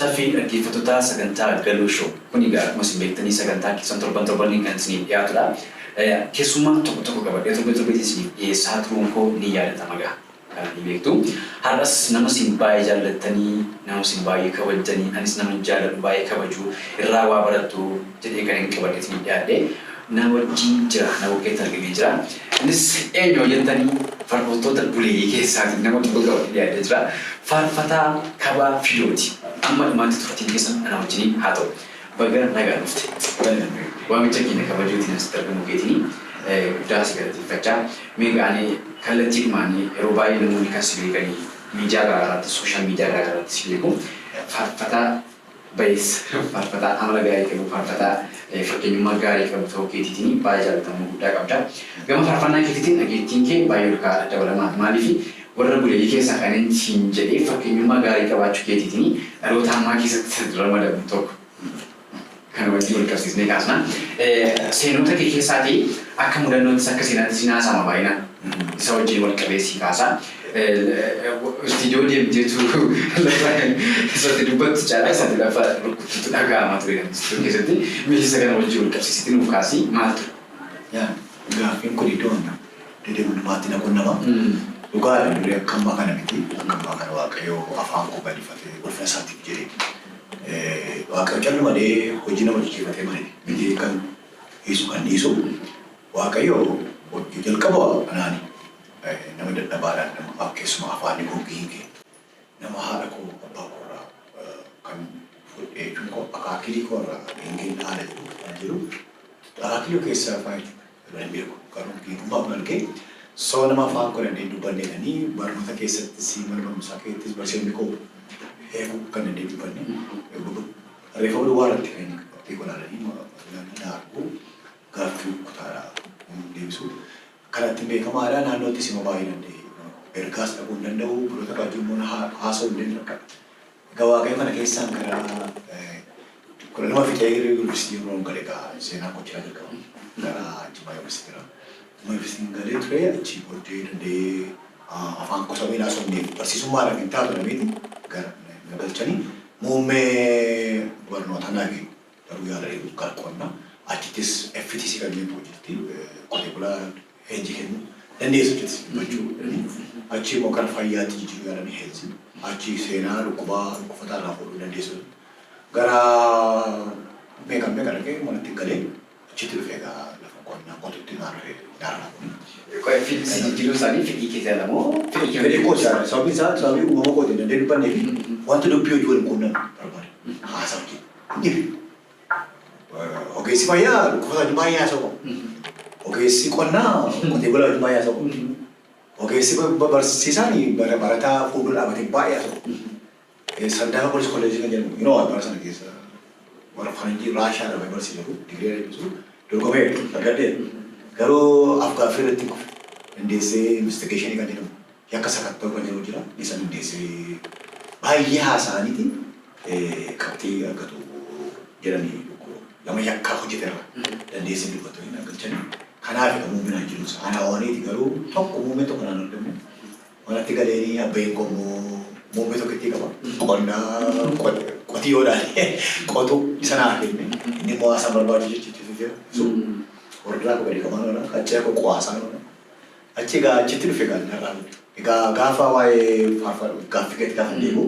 Hordoftoota dhaggeeffattoota sagantaa Galuu Show kuni akkuma isin beektanii sagantaa keessan torban kan isiniif dhiyaatudha. Keessumaa tokko qabadhee torbeetti isiniif dhiyeessaa turuun koo ni yaadatama gaa. Kan ni beektu. Har'as nama isin baay'ee jaallattanii, nama isin baay'ee kabajanii, anis nama jaalladhu baay'ee kabaju irraa waa barattu jedhee kan hin qabadhee isiniif dhiyaadhe. Nama wajjin jira, nama wajjin argamee jira. Innis eenyu hojjetanii faarfattoota buleeyyii keessaatiin nama tokko qabadhee dhiyaatee jira. Faarfataa Kabaa Fiidooti. Amma dhumaatti turtiin keessan ana wajjin haa ta'u. Baga nagaa dhufte. Waamicha keenya kabajuutiin asitti argamu keetiin guddaa si galateeffachaa. Meeqaanii kallattii dhumaanii yeroo baay'ee namoonni kan si beekanii miidiyaa garaagaraatti sooshaal miidiyaa garaagaraatti si beeku. Faarfataa bayeessa, faarfataa amala gaarii qabu, faarfataa fakkeenyummaa gaarii qabu ta'uu keetiitiin baay'ee jaalatamuu guddaa qabda. Gama faarfannaa keetiitiin dhageettiin kee baay'ee ol ka'aa dabalamaa maaliif warra buleeyyii keessaa kan hin jedhee fakkeenyummaa gaarii qabaachuu keetiitiin dhaloota ammaa keessatti ramadamu tokko kan wajjin wal qabsiisnee kaasna. Seenota kee keessaatii akka mudannoottis akka seenaatti si naasama baay'inaan isa wajjin wal qabeessii kaasaa. Istiidiyoo deemteetu lafa isatti dubbattu caalaa isatti lafa rukuttuutu dhaga'amaa ture istiidiyoo keessatti miilisa kana wajjin wal qabsiisitti nuuf kaasii maaltu? Gaaffiin kun iddoo deddeebinumaatti na qunnama. Dhugaadha duree akkammaa kana miti. Akkammaa kana Waaqayyoo afaan koo bal'ifatee ulfina isaatiif jedhee Waaqayyo callu malee hojii nama jijjiirratee malee miti kan hiisu kan dhiisu Waaqayyo hojii jalqaba anaani nama dadhabaadhaan nama keessumaa afaan gogiinge nama haadha koo abbaa koorraa kan fudhee koo akaakilii koorraa eengeen haala jiru akaakilii keessaa afaan hin beeku garuu giigummaa kun argee soo nama afaan koo dandeenye dubbanneedhanii barnoota keessatti si mana barumsaa keessattis barsiisonni koo eeguu kan dandeenye dubbanne reeffa oduu waaratti kan inni qabatee golaalanii na argu gaaffii kutaadhaa deebisu kanatti beekamaadhaa naannootti sima baay'ee danda'e ergaas dhabuu hin danda'u biroota qaajuu immoo haasa'uu hin danda'u. Egaa Waaqayyo kana keessaan gara kudha lama fixee yuunivarsiitii yeroo galee seenaa gochuu jalqabu gara Jimmaa yuunivarsiitiidha. Yuunivarsiitiin galee ture achi booddee danda'ee afaan gosa miidhaa somneef barsiisummaadhaan hin taatu nameeti gara galchanii muummee barnoota naage garuu yaada eeguuf gara qonnaa achittis FTC kan jennu hojjetti qotee bulaa heenji kennu dandeessu jechuudha. Achi immoo kan fayyaatti jijjiiruu yaadanii heensi achi seenaa dhukkubataa irraa fuudhuu dandeessu. Gara meeqan dhaqee manatti galee achitti dhufee lafa qonnaa qotutti naarree daaraa kun. Jijjiiruu isaanii fedhii keessa lamoo fedhii kooti sababii isaa sababii uumama kooti dandee dubbannee fi wanta dubbii hojii waliin quunnan barbaade haasaa hojii. Ogeessi fayyaa dhukkubataa baay'ee haasa'u qabu. Ogeessi qonnaa qotee bulaa wajjin baay'ee haasa'u. Ogeessi barsiisaan barataa fuuldura dhaabatee baay'ee haasa'u. Sandaaka Poolis Kolleejii kan jedhamu yeroo bara sana keessa warra faranjii Raashaa dhabee barsiisu digirii eebbisu dorgomee argadhee garuu afgaaffii irratti dandeessee investigeeshinii kan jedhamu yakka sakatta'uu kan jedhamu jira. Isa dandeessee baay'ee haasa'aniiti qabxii argatu jedhanii lama yakkaa hojjeterra dandeessee dubbatu hin argachanii. Kanaaf kan muummeen jiruus ana waaniiti garuu tokko muummee tokko naan argamu. Wanatti galeenii abbeen koo muummee tokko itti qaba. Qonnaa qotiyyoodhaan qotu isa naa kenne. Inni immoo haasaan barbaadu jechuudha jira. Warraa koo gadi qaban oola. Achii akka qo'aasaan oola. Achii egaa achitti dhufe gaazexaarraa. Egaa gaafa waa'ee gaaffii gadi gaafa deemu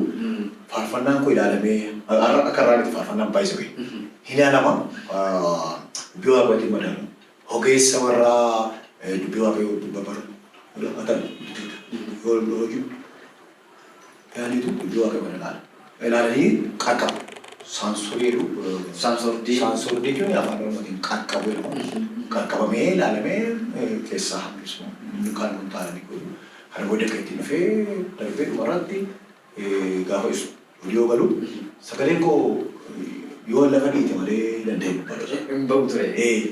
faarfannaan koo ilaalamee akka irraa itti faarfannaan baay'isuu hin ilaalama. Dubbii waaqayyootiin madaalu. Ogeessa warraa dubbii waaqayyoo dubbabaru. Atan yoo hojii yaaniitu dubbii waaqayyoo ilaala. Ilaalanii qaqqabu. Saansordii jechuun afaan oromootiin qaqqabu jedhama. Qaqqabamee ilaalamee keessaa hambisu. Inni kan nuti taa'anii godhu. Kana booda akka ittiin dhufee darbee dhumarratti gaafa ibsu. Yoo galu sagaleen koo yoo lafa dhiite malee danda'e dubbatu. Bahu ture.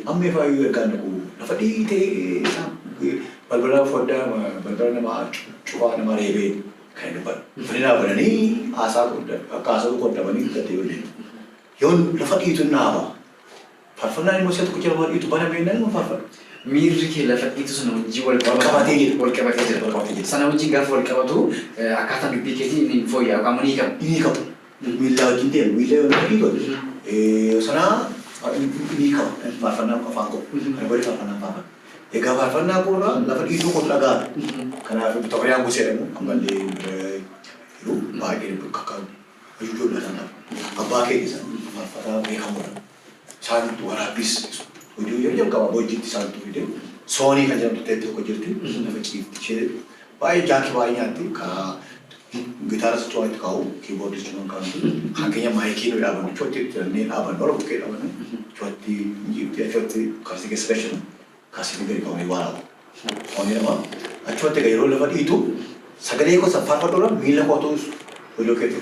Amma ifaa yoo ergaan dhaqu lafa dhiitee balbala foddaa balbala namaa cufaa namaa reebee kan dubbatu. Fani dhaabbatanii haasaa akka haasa'uu qoddamanii gaddee waliin. Yoo lafa dhiitu naaba. Faarfannaan immoo isa tokko jala waan dhiitu bana beeknaan immoo faarfanna. Miirri kee lafa dhiitu sana wajjin wal qabatee jira. Sana wajjin gaafa wal qabatu akkaataa dubbii keetii inni fooyya'u qaama ni qabu. Miila wajjin deemu miila yoo nama dhiigooti. Sana ni qaba faarfannaa afaan koo. Kana godhe faarfannaa faarfanna. Egaa faarfannaa koorraa lafa dhiituu kootu dhagaadha. Kanaaf Xabriyaan Gosee jedhamu ammallee yeroo baay'ee kakkaa'u. Ijoollee sanaaf abbaa keessa faarfataa beekamuudha. Isaan waraabbiis hojii yeroo jalqabaa hojjetti isaan tuude soonii kan jedhamtu ta'e tokko jirti. Lafa ciifti ishee baay'ee jaakii baay'ee nyaatti karaa gitaara socho'aatti kaa'u kiiboordii cimaan kaa'u hanqina maayikii nu dhaabannu chootti jedhanii dhaabannu ol bukkee dhaabannu chootti jiibtee chootti kaasii keessa gashan kaasii gadi qabanii waraaba. Soonii namaa achootti yeroo lafa dhiitu sagalee gosa faarfadhuudha miila kootu hojii keetti.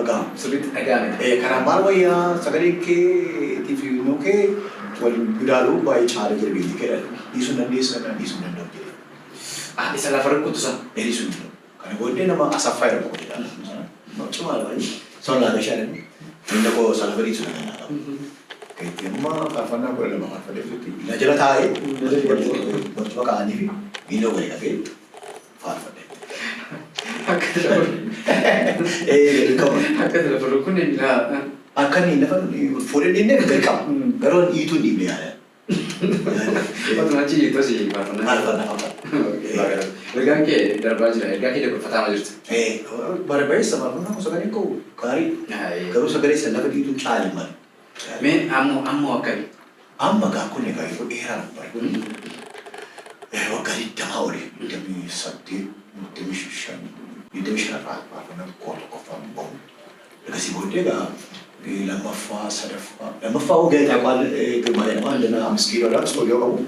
Agam sirriitti dhaga'ame. Kana maal wayyaa sagalee keetiif immoo kee waliin gudaaluu baay'ee caalee jira beekti kedha. Dhiisuun dandeessa kan dhiisuun danda'u jedhe. Isa lafa rakkatu sana. Dhiisuun danda'u. Kana booddee nama asaffaa jedhamu qofa jedhama. Cimaa baay'ee. Soon laaga shaadani. Inni koo salafa dhiisuun danda'u. Keetti amma faarfannaa kudha lama faarfannee jirti. Na jala taa'ee barcuma kaa'anii fi miila walii qabee faarfannee. Akka dabalu. Akka dabalu kun akka inni lafa fuudhee dhiibnee gadi qaba. Garuu dhiituu dhiibnee yaada. Waanuma achi tosii faarfannaa. Faarfannaa faarfannaa. Ergaan kee darbaa jira. Ergaa kee dabarfatamaa jirti. Barbaachisa faarfannaa sagalee koo gaarii. Garuu sagalee sana lafa dhiituu caali malee. Mee ammoo akkamii? Amma gaa kun egaa yeroo dheeraa baay'ee. Waggaa 20 olii 28 25 faarfannaa koo tokkoffaan bahu. Egasii booddee egaa lammaffaa sadaffaa lammaffaa ogeessa qaal girmaa jedhama andana amskiiloodhaan istoodiyoo qabu.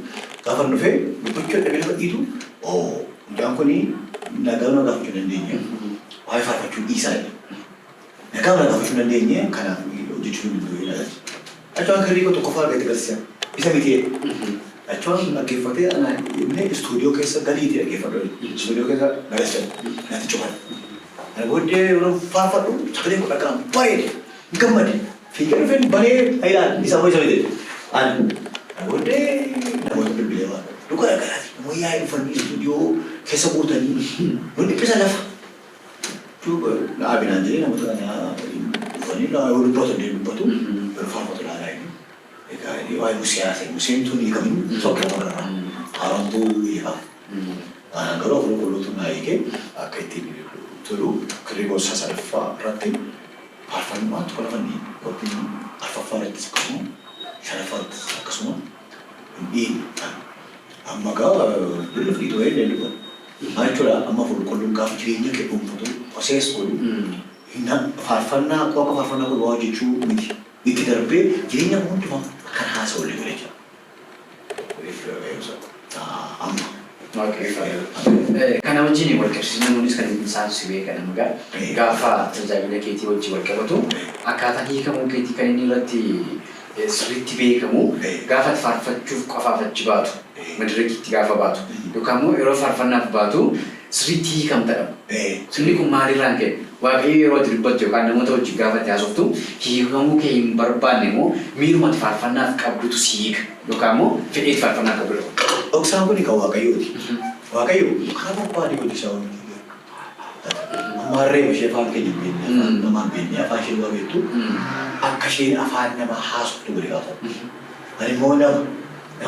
Gaafa dhufee gochoota dhabee lafa dhiitu mucaan kuni nagaa gaafachuu dandeenya. Waa'ee faarfachuu dhiisaa jedha. Nagaa gaafachuu dandeenya kanaaf hojjechuu danda'u ilaala. Achaan kirrii koo tokkoffaa argate garsiisa. Isa miti achaan dhaggeeffatee inni istoodiyoo keessa galiitii dhaggeeffadhu. Istoodiyoo keessa garasiisa. Naati cufan. Kana booddee yeroo faarfadhu sagalee koo dhaga'amu bareede. Gammade. Fiigaa dhufeen balee ilaala. Isa hoo isa miti. Kana booddee namoota bilbilee waan. Dhugaa dhagaraati. Namoonni yaa'ee dhufanii istoodiyoo keessa guutanii. Wanti dhiphisa lafa. Abinaan jedhee namoota kana dhufanii yoo dubbatu illee dubbatu yeroo faarfatu ilaalaa inni. Egaa waa'ee siyaasa museen tun hiikamin sokkee marara. Haramtuu hiikama. Garuu afur qulqulluutu naa hiikee akka ittiin tolu kirrii gosa sadaffaa irratti faarfannaa tokko lafanii yookiin arfaffaa irrattis akkasuma shanaffaa irrattis akkasuma hin amma gaa lafa dhiitoo eenyu dubban. Maal jechuudha amma qulqulluun gaafa jireenya kee dhuunfatu osees godhu faarfannaa qofa faarfannaa godhu waa hojjechuu miti. Itti darbee jireenya hundumaa kan haasa'u illee godhe jira. Amma. Kana wajjin wal qabsiisuu namoonnis kan isaan si beekan egaa gaafa tajaajila keetii wajjin wal qabatu akkaataa hiikamuu keetii kan inni irratti sirriitti beekamu gaafa faarfachuuf qofaaf achi baatu madirakiitti gaafa baatu yookaan immoo yeroo faarfannaaf baatu sirriitti hiikamtadha. Sirni kun maalirraan ka'e waaqayyo yeroo itti dubbattu yookaan namoota wajjin gaafa itti haasoftu hiikamuu kee hin barbaanne immoo miirumatti faarfannaaf qabdutu si hiika yookaan immoo fedheetti faarfannaaf qabdudha. Dhoksaan kun kan waaqayyooti. Waaqayyo kan barbaade hojjetaa waan Marree ishee afaan keenya beeknee namaan beeknee afaan ishee waa beektu akka isheen afaan nama haasoftu godhe gaafata. Ani immoo nama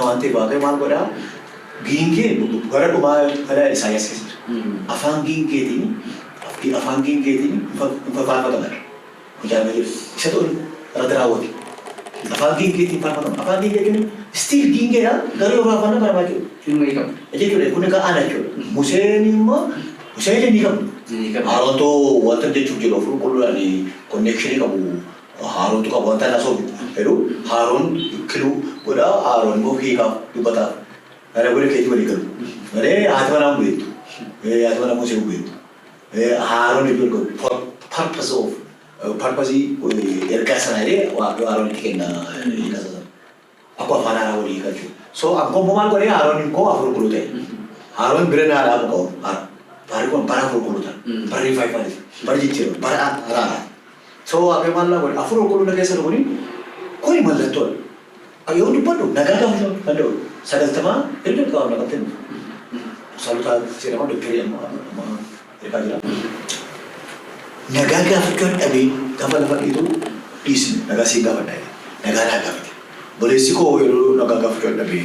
waan ta'eef waaqayyo maal godhaa giingeen gara dhumaa kana Isaayyaas keessa jira. Afaan giingeetiin hin faarfataman. Hojjaa jiru. Isa ta'u irratti raawwate. Afaan giingeetiin faarfataman. Afaan giingeetiin stiil giingeedha garuu faarfannaa barbaadu. Jechuudha kun egaa ana jechuudha. Museen immoo Museen ni qabu. Haaroontu wanta jechuuf jedhu ofirra qulqulluudhaan konnekshinii qabu. Haaroontu qabu wanta naasoo jedhu Haaroon kiluu godhaa Haaroon immoo hiikaaf dubbataaf. Kana godhe keetii walii galu. Malee haati manaa hin beektu. Haati manaa Musee hin beektu. Haaroon iddoo parpasii ergaa sana jedhee Haaroon itti kenna hiikasa. Akkuma afaan haaraa walii hiikaa jechuudha. So akkuma maal godhee Haaroon immoo afur qulqulluu ta'e. Haaroon bira naadhaa qabu. Baru kan bara qulqulluudha. Bara rifaayifaadha. Bara jijjiirama. Bara haaraa. So akka maal laa godhe afur qulqulluu keessa dhuguni kuni mallattoodha. Yoo dubbadhu nagaa gaafachuu danda'u. 90 illee qabu nagaa kennu. Salutaa jedhama doktorii amma ergaa jira. nagaa gaafachuun dhabee gaafa lafa dhiitu dhiisne nagaa siin gaafa dhabe nagaa naa gaafate. Boleessi koo yeroo nagaa gaafachuun dhabee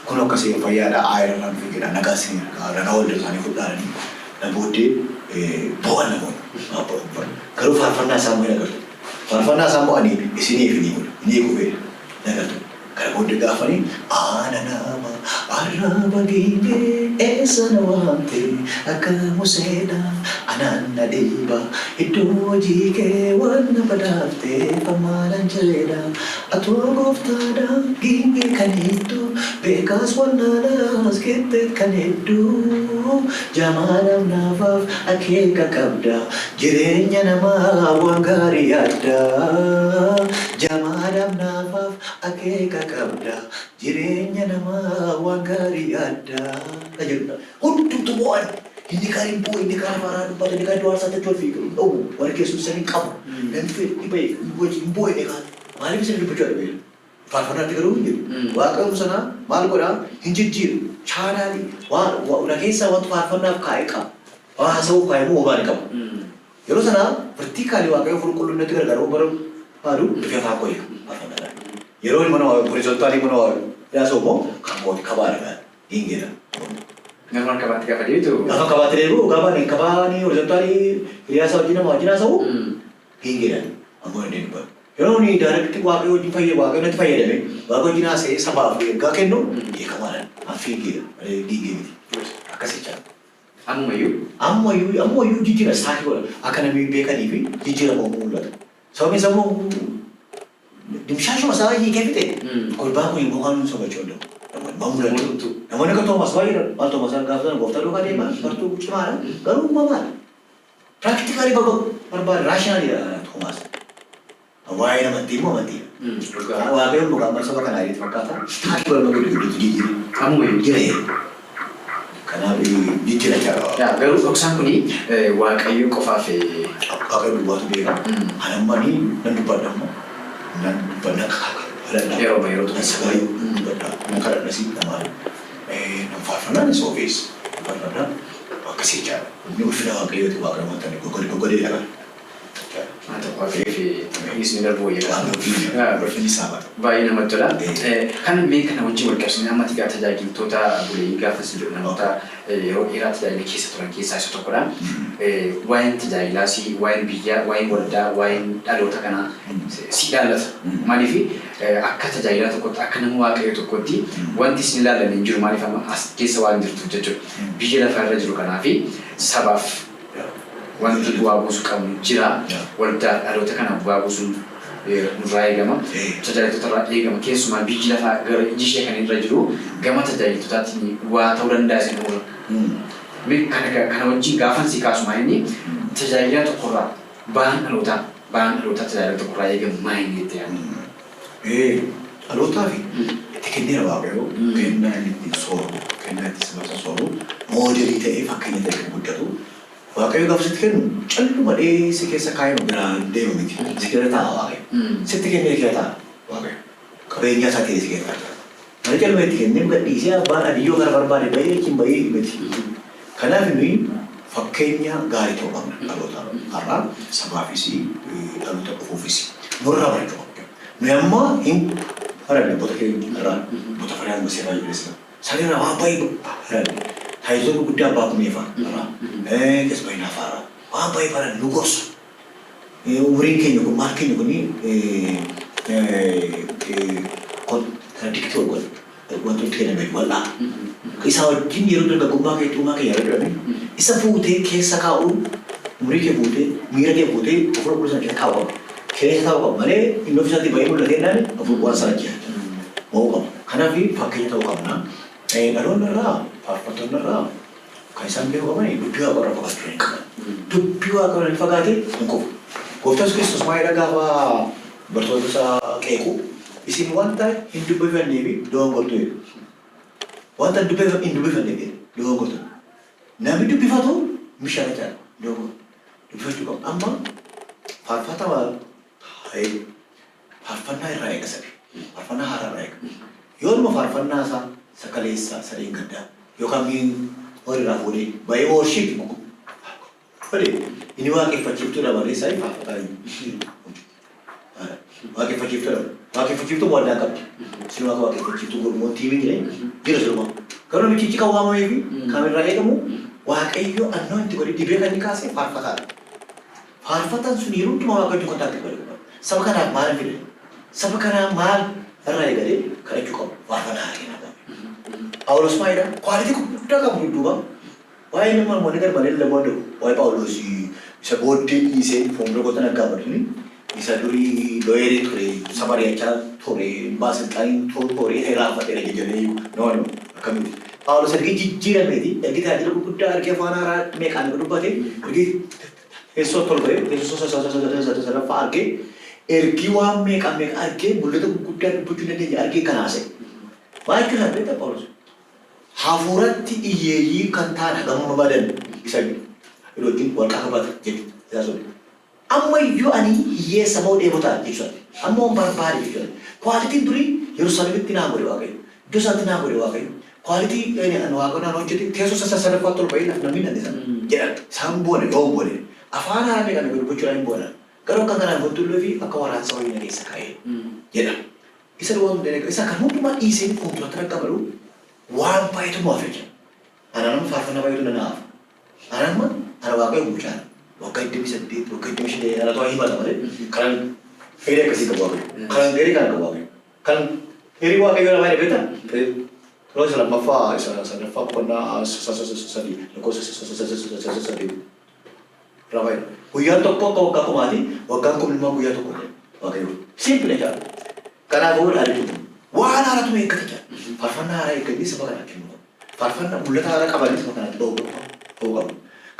kun akkasii fayyaadha aayiraan fiigedha nagaa siin nagaa wal isaanii fudhaanii na booddee bo'an namoonni garuu faarfannaa isaa moo'ee nagartu. Faarfannaa isaa moo'anii isinii fi ni gubee nagartu. Kana booddee gaafanii aana nama arraba giidee eessa na waamte akka museedha anaan na dhiiba iddoo hojii kee waan na badaafte famaalan jedha atoo gooftaadha giingee kan hedduu beekaas wannaadhaas kette kan hedduu jamaadhaaf naafaaf akeeka qabda jireenya namaa waan gaarii yaadda jamaadhaaf naafaaf akeeka qabda jireenya namaa waan gaarii yaadda jedhudha. Hundumtu bo'an inni kaan hin bo'e inni kaan afaan dubbata inni kaan duwwaa isaatti tolfii dhawu warri keessuun sanii qabu namni fedhi bahe hin bo'e inni kaan maaliif isin dubbachuu dhabe faarfannaatti garuu hin jedhu waaqayyoon sanaa maal godhaa hin jijjiiru chaanaalii waan keessaa wanti faarfannaaf kaa'e qaba waan haasawuuf kaa'e moo waan qabu yeroo sanaa vertiikaalii waaqayyoo qulqullinatti gargaaru bara haadhu dhufee afaan qoyya faarfannaadhaan yeroo mana horizontaalii mana yaasoo moo kan kooti kabaadha hingeedha. Nyaman kabaati gaafa deebitu. Gaafa kabaati deebitu gaafa kabaani horizontaalii hiriyaasa wajjin nama wajjin haasa'u hingeedha ammoo hin deebitu. Yeroo ni daaretti waaqayyo wajjin waaqayyoon fayyadame waaqayyo wajjin haasa'ee sabaaf ergaa kennu beekamaadhaan afii hingeedha dhiigee miti akkasicha. Ammayyuu jijjiira saakii godha akka namni beekanii fi jijjiirama mul'ata. Sababni isaa immoo dimshaashuma isaa hiikee fite kolbaa kun immoo kan sobachuu danda'u. Mamulatu. Namoonni akka Toomas baay'eedha. Maal Toomas gaafatan gooftaa duukaa deemaa bartuu cimaadha. Garuu uumamaadha. Piraaktikaali barbaada raashinaaliidha Toomas. Waa'ee namantii immoo amantiidha. Waaqayyoon dhugaa amma saba kanaa itti fakkaata. Taakii barbaadu iddootti jijjiira. Ammoo jira. Kanaaf jijjiira jira. Garuu dhoksaan kuni waaqayyo qofaaf waaqayyo duwwaatu beeka. Anamanii nan dubbadha ammoo. Nan dubbadha kakaka. Yeroo sagalee dubbadha. Nan kadhadha si namaa. Nan faarfannaan isa ogeessa. Faarfannaan akkasii jira. Inni ulfina waaqayyooti waaqa namatti gogodee dhagaa. Mata waaqayyo fi isni darbuu jedhama. Ulfinni isaa mata. Baay'ee namatti tola. Kan mee kana wajjin wal qabsiisnee amma tigaa tajaajiltoota bulee gaafa si jiru namoota yeroo dheeraa tajaajila keessa turan keessaa isa tokkodha. Waa'een tajaajilaas, waa'een biyyaa, waa'een waldaa, waa'een dhaloota kanaa si ilaallata. Maaliif akka tajaajilaa tokkotti akka nama waaqayyo tokkotti wanti isin ilaallan hin jiru maaliif amma as keessa waan jirtuuf jechuudha. Biyya lafa irra jiru kanaa fi sabaaf wanti bu'aa buusu qabnu jira. Waldaa dhaloota kana bu'aa buusuun nurraa eegama. Tajaajiltoota irraa eegama. Keessumaa biyyi lafaa gara iji ishee kan irra jiru gama tajaajiltootaatti waa ta'uu danda'a isin irra. Kana wajjin gaafan si kaasuma inni tajaajila tokkorraa ba'aan dhalootaa tajaajila tokkorraa eegamu maa inni itti yaadu? Dhalootaa fi itti kennee waaqayyoo kennaa inni itti sooru kennaa itti sabasa sooru moodelii ta'ee fakkeenya ta'e kan guddatu waaqayyo gaafa sitti kennu calluma si keessa kaayama biraa deemu miti si keessa taa'a waaqayyo sitti kennee keessa taa'a waaqayyo qabeenyaa isaa ta'ee si keessa taa'a. Mana calluma itti kennee gadhiisee abbaan adiyyoo kana barbaade bahee achiin bahee miti. Kanaaf nuyi fakkeenya gaarii ta'uu qabna dhaloota har'aa sabaafis dhaloota dhufuufis nurraa barachuu qabna. Nuyi amma hin faradne bota keenya irraa bota fayyaan gosa baay'ee sanirraa waan baay'ee faradne taayitoonni guddaa abbaa kumeefaa irraa keessumaa nafaarraa waan baay'ee faradne nu gorsu. Umriin keenya kun maal keenya kuni diktii ol godhu wantoota kenname wal'aa. Isa wajjin yeroo dargaggummaa kee xumaa kee yeroo jedhame isa fuutee keessa kaa'uun umurii kee fuutee miira kee fuutee ofirra bulchan keessa kaa'u qaba. Keessa taa'u qaba malee inni ofiisaatti baay'ee mul'atee naan ofirra waan sana jira. Moo qaba. Kanaaf fakkeenya ta'uu qabna. Dhaloonni irraa faarfattoonni irraa kan isaan beeku qaban dubbii waaqa irraa fagaachuu hin qaban. Dubbii waaqa irraa fagaatee hin qofu. Gooftaan Kiristoos maayidha gaafa bartoota isaa qeequ isin wanta hin dubbifannee fi doongortu jedhu. Wanta hin dubbifanne doongortu. Namni dubbifatu mishaara jaala doongortu. Dubbifachuu qabu. Amma faarfannaa irraa eega sabi. Faarfannaa haaraa irraa eega. Yoo nama faarfannaa isaa sakaleessaa sadeen gaddaa yookaan horii irraa fuudhee baay'ee worship Ini waaqeffachiiftuu dha malee isaa faarfataa waaqeffachiiftuu dha. Waaqeffachiiftuu booddaa qabdi. Isin waaqeffachiiftuu godhumoo tiimii jira silumaa. Garuu namichi kan waamamee fi kan irraa eegamu Waaqayyo annoo itti godhe dibee kan inni kaasee faarfataadha. Faarfataan sun yeroo hundumaa Waaqayyo kontaaktii godhe. Saba kanaaf maal fide? Saba kanaaf maal irraa eegalee kadhachuu qabu. Faarfataa argina qabu. Phaawulos maalidha? Kwaalitii guddaa qabu dudduuba. Waa'ee nama namoonni garmalee lamoodha. Waa'ee Phaawulos isa booddee dhiisee fuuldura goota naggaa baduni. Isa durii looyerii ture, samari'achaa ture, baasixaanii ture, heeraafateera jedhanii namoonni akkamitti. Phaawulos ergi jijjiirameeti, ergi tajaajila gurguddaa argee afaan haaraa meeqaan dubbate, ergi teessoo tolfee, teessoo sadaffaa argee, ergi waan meeqaan argee mul'ata gurguddaa dubbachuu dandeenya argee kanaase. Maal jechuun beektaa Phaawulos? Hafuuratti iyyeeyyii kan ta'an hagam badan isa yeroo wajjin wal qabata jechuudha. Amma iyyuu ani hiyyeessa moo dheebotaa jechuudha. Amma waan barbaade jechuudha. Kwaalitiin durii Yerusaalemitti naa godhe Waaqayyo. Iddoo isaatti naa godhe Waaqayyo. Kwaalitii Waaqayyo hojjete teessoo sadaffaa tolfee namni dandeessan jedhan. Isaan boone yoo boone afaan haaraa meeqaan dubbachuudhaan hin boona. Garuu akka kanaan bontullee fi akka waraansa wayii na keessa kaa'ee jedha. Isa waan hundee isa kan hundumaa dhiisee fuulduratti akka balu waan baay'eetu mu'aaf jecha. Ana nama faarfannaa baay'eetu na naafa. Ana Waaqayyo bulchaadha. Waggaa 28 waggaa 25 ana to'a himata malee kan fedhii akkasii qabu Waaqayyo. Kan dheerii kana qabu Waaqayyo. Kan dheerii Waaqayyo nama hin beektaa? Terus lammaffaa isa sadaffaa boqonnaa sadii lakkoofsa sadii. Raawwayi. Guyyaan tokko akka waggaa kumaati waggaan kumilmaa guyyaa tokko Waaqayyo. Simple jaa. Kanaafuu dhaalitu waan haaraatu eeggata jaa. Faarfannaa haaraa eeggatanii saba kanaa kennu. Faarfannaa mul'ata haaraa qabanii saba kanaatti ba'uu qabu.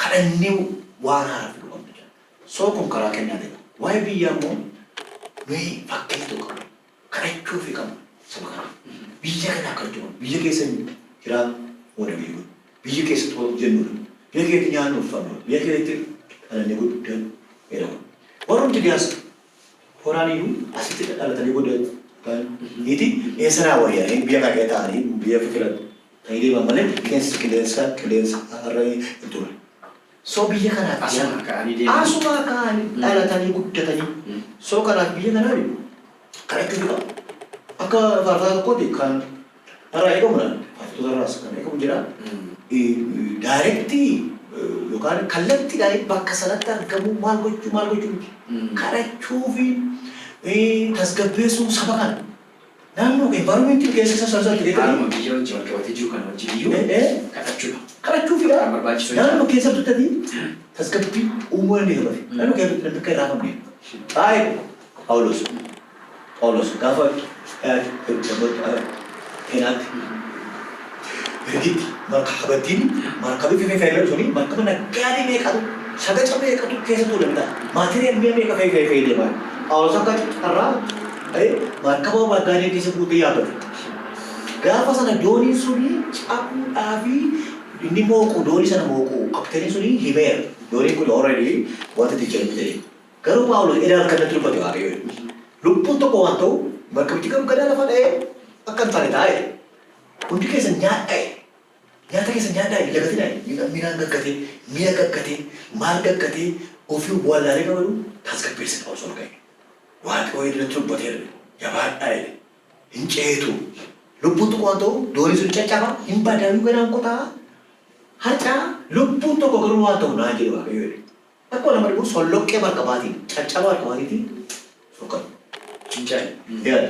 Kadhannee waan haaraa fiduu qabna jaa. Soo kun karaa kennaa ta'e. Waa'ee biyyaa immoo nuyi fakkeenya tokko qabna. Kadhachuu fi qabna saba kanaa. Biyya kana akka jiru biyya keessa jiraan wada beeku. Biyya keessa to'atu jennuudha. Biyya keessa nyaannu uffannu. Biyya keessatti kadhannee guddaan jedhamu. Warrumti dhiyaasa. Horaaniyyuu asitti dhalatanii godhatu. Iti eessarraa wayyaa biyya kakee ta'anii biyya fikiran ta'anii deeman malee qilleensa harree hin ture. So biyya kanaaf asuma ka'anii dhalatanii guddatanii. So kanaaf biyya kanaaf kadhachuu qaba. Akka faarfataa tokkooti kan har'a eegamu dha. Faarfattoota irraas kan eegamu jira. Daayirektii yookaan kallattiidhaan bakka sanatti argamu maal gochuu kadhachuu fi tasgabbeessuu saba kana. Naannoo environmentii keessa sararratti deebi'ee. Haaluma biyya wajjin wal qabatee jiru kana wajjin iyyuu kadhachuudha. Kadhachuufidha. Naannoo keessatti tasgabbii uumuu ni qabate. Naannoo keessatti akka irraa qabne. Baay'ee Phaawulos gaafa keenaatti ergitti markabattiin markabii fayyadamu suni markaba naggaadii meeqatu sagaca meeqatu keessa tuulamta maatiriyal meeqa fayyadamaa. Phaawulos akka carraa markaba naggaadii keessa buutee yaabate. Gaafa sana dooniin suni cabuudhaa fi inni mooqu doonii sana mooqu kapteeniin suni himeera. Dooniin kun already wanta tijjanii ta'e. Garuu Phaawulos edaan kan natti dubbate Waaqayyo. Lubbuun tokko waan ta'u markabichi garuu gadaa lafa dha'ee akka hin taane taa'e. Hundi keessa nyaadhaa'e. Nyaata keessa nyaadhaa'e lagatinaaye. Midhaan gaggatee, mi'a gaggatee, maal gaggatee ofii wallaalee qabatu tasgabbeesse Phaawulos ol ka'e. Waaqayyo irratti dubbateera. Jabaadhaa'e. Hin ceetu. Lubbuun tokko waan ta'u doonii sun caccaba hin badaayu ganaan qotaa. Harcaa lubbuun tokko garuu waan ta'u naa jedhu Waaqayyo. Akkuma nama dhibu solloqqee markabaatiin caccaba markabaatiitiin sokkan. Cincaayi.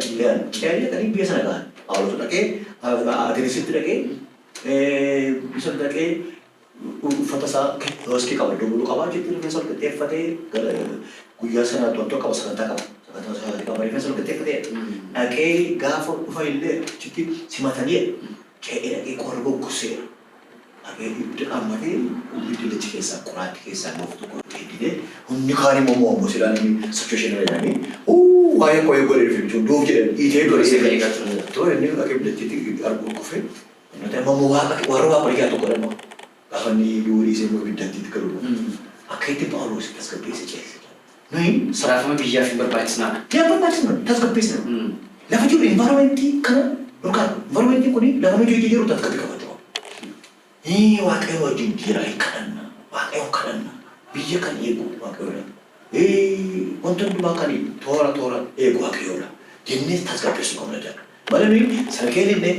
Cincaayi kan biyya sana gahan. Phaawulos dhaqee Ateenisitti dhaqee bisa dhaqee uffata isaa hooskii qaba iddoo buluu qaba jechuun rifeensa ol qixxeeffatee guyyaa sana wantoota qaba sagantaa qaba. Sagantaa qaba rifeensa ol qixxeeffatee dhaqee gaafa dhufa illee achitti simatanii ce'ee dhaqee qorra goggoseera. Dhaqee ibidda qaammatee ibidda lachi keessaa qoraatti keessaa nuuf tokko dheedhidee humni kaan immoo mo'ammoo silaa namni sochooshinii jedhanii waa'ee qo'ee godhe rifeensa duuf jedhan dhiitee godhee eeggatu. Too inni dhaqee ibiddachitti arguu kufee nuti amma warra waaqayyaa tokko dhamma gaafa inni duudhii isee immoo ibiddachitti galuudha. Akka itti Phaawulos tasgabbeesse ceesse. Nuyi Saraafama biyyaaf hin barbaachisnaadha. yaa barbaachisna tasgabbeessina. Lafa jiru environmentii kana yookaan environmentii kuni lafa nuti hojii jiru tasgabbii qabatu. Waaqayyo wajjin jira hin kadhanna. Waaqayyo kadhanna. biyya kan eegu waaqayyoodha. Wanta hundumaa kan toora eegu waaqayyoodha. Jennee tasgabbeessuu qabna jedha. Malee nuyi sarkeen illee